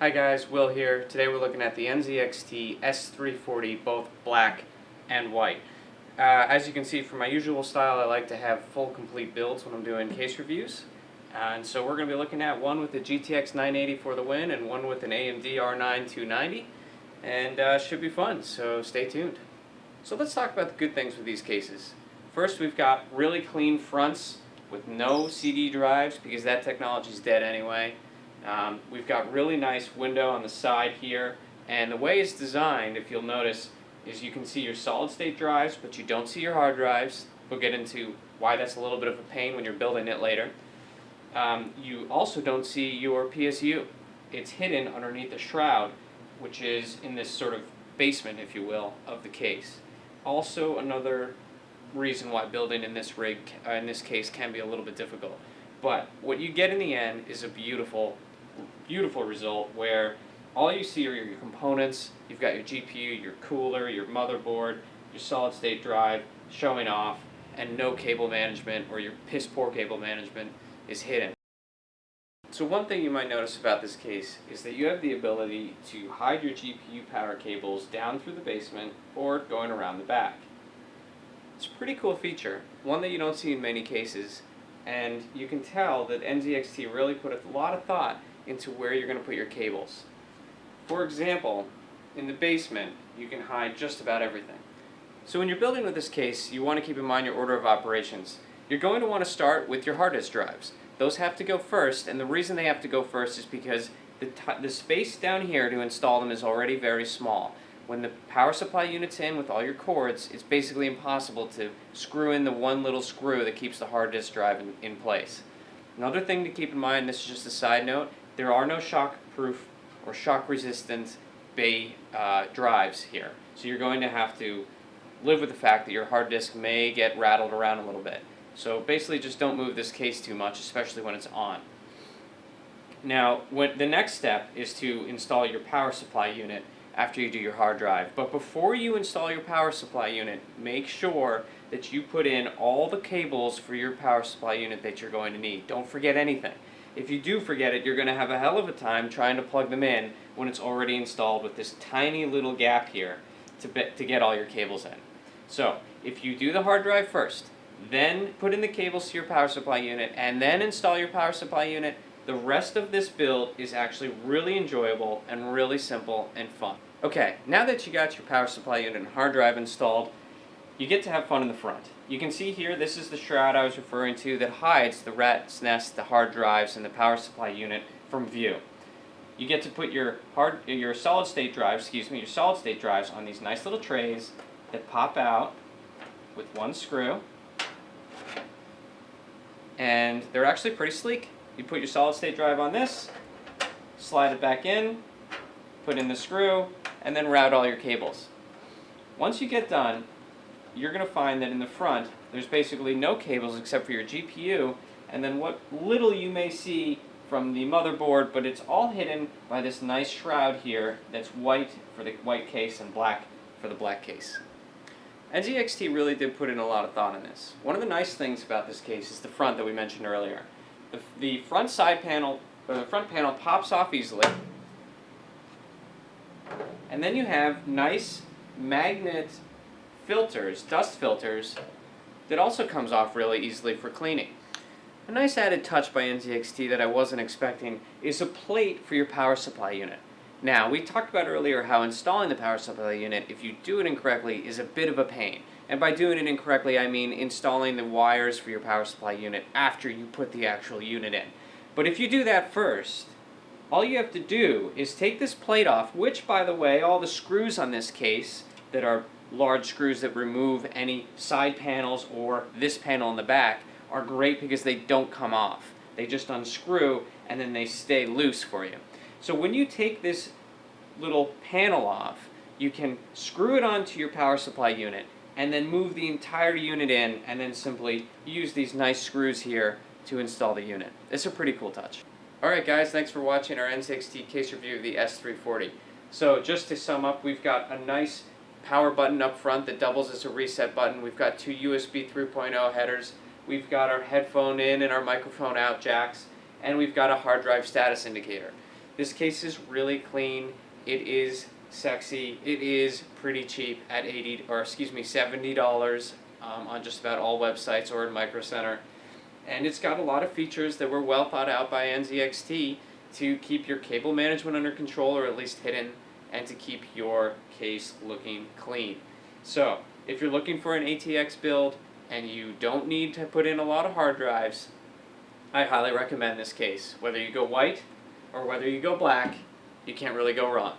Hi guys, Will here. Today we're looking at the NZXT S340, both black and white. As you can see from my usual style, I like to have full complete builds when I'm doing case reviews. And so we're going to be looking at one with the GTX 980 for the win and one with an AMD R9 290. And should be fun, so stay tuned. So let's talk about the good things with these cases. First, we've got really clean fronts with no CD drives because that technology is dead anyway. We've got really nice window on the side here, and the way it's designed, if you'll notice, is you can see your solid state drives, but you don't see your hard drives. We'll get into why that's a little bit of a pain when you're building it later. You also don't see your PSU. It's hidden underneath the shroud, which is in this sort of basement, if you will, of the case. Also, another reason why building in this case can be a little bit difficult. But what you get in the end is a beautiful result where all you see are your components. You've got your GPU, your cooler, your motherboard, your solid state drive showing off, and no cable management or your piss poor cable management is hidden. So one thing you might notice about this case is that you have the ability to hide your GPU power cables down through the basement or going around the back. It's a pretty cool feature, one that you don't see in many cases, and you can tell that NZXT really put a lot of thought into where you're going to put your cables. For example, in the basement, you can hide just about everything. So when you're building with this case, you want to keep in mind your order of operations. You're going to want to start with your hard disk drives. Those have to go first, and the reason they have to go first is because the space down here to install them is already very small. When the power supply unit's in with all your cords, it's basically impossible to screw in the one little screw that keeps the hard disk drive in place. Another thing to keep in mind, this is just a side note, there are no shock-proof or shock-resistant bay drives here. So you're going to have to live with the fact that your hard disk may get rattled around a little bit. So basically just don't move this case too much, especially when it's on. Now, the next step is to install your power supply unit after you do your hard drive. But before you install your power supply unit, make sure that you put in all the cables for your power supply unit that you're going to need. Don't forget anything. If you do forget it, you're going to have a hell of a time trying to plug them in when it's already installed with this tiny little gap here to get all your cables in. So, if you do the hard drive first, then put in the cables to your power supply unit, and then install your power supply unit, the rest of this build is actually really enjoyable and really simple and fun. Okay, now that you got your power supply unit and hard drive installed, you get to have fun in the front. You can see here, this is the shroud I was referring to that hides the rat's nest, the hard drives, and the power supply unit from view. You get to put your solid state drives on these nice little trays that pop out with one screw. And they're actually pretty sleek. You put your solid state drive on this, slide it back in, put in the screw, and then route all your cables. Once you get done, you're going to find that in the front, there's basically no cables except for your GPU, and then what little you may see from the motherboard, but it's all hidden by this nice shroud here that's white for the white case and black for the black case. NZXT really did put in a lot of thought in this. One of the nice things about this case is the front that we mentioned earlier. The front panel pops off easily, and then you have nice magnet filters, dust filters, that also comes off really easily for cleaning. A nice added touch by NZXT that I wasn't expecting is a plate for your power supply unit. Now, we talked about earlier how installing the power supply unit, if you do it incorrectly, is a bit of a pain. And by doing it incorrectly, I mean installing the wires for your power supply unit after you put the actual unit in. But if you do that first, all you have to do is take this plate off, which, by the way, all the screws on this case that are large screws that remove any side panels or this panel in the back are great because they don't come off. They just unscrew and then they stay loose for you. So when you take this little panel off, you can screw it onto your power supply unit and then move the entire unit in and then simply use these nice screws here to install the unit. It's a pretty cool touch. Alright guys, thanks for watching our NZXT case review of the S340. So just to sum up, we've got a nice power button up front that doubles as a reset button. We've got two USB 3.0 headers. We've got our headphone in and our microphone out jacks. And we've got a hard drive status indicator. This case is really clean. It is sexy. It is pretty cheap at $70 on just about all websites or in Micro Center. And it's got a lot of features that were well thought out by NZXT to keep your cable management under control, or at least hidden, and to keep your case looking clean. So, if you're looking for an ATX build and you don't need to put in a lot of hard drives, I highly recommend this case. Whether you go white or whether you go black, you can't really go wrong.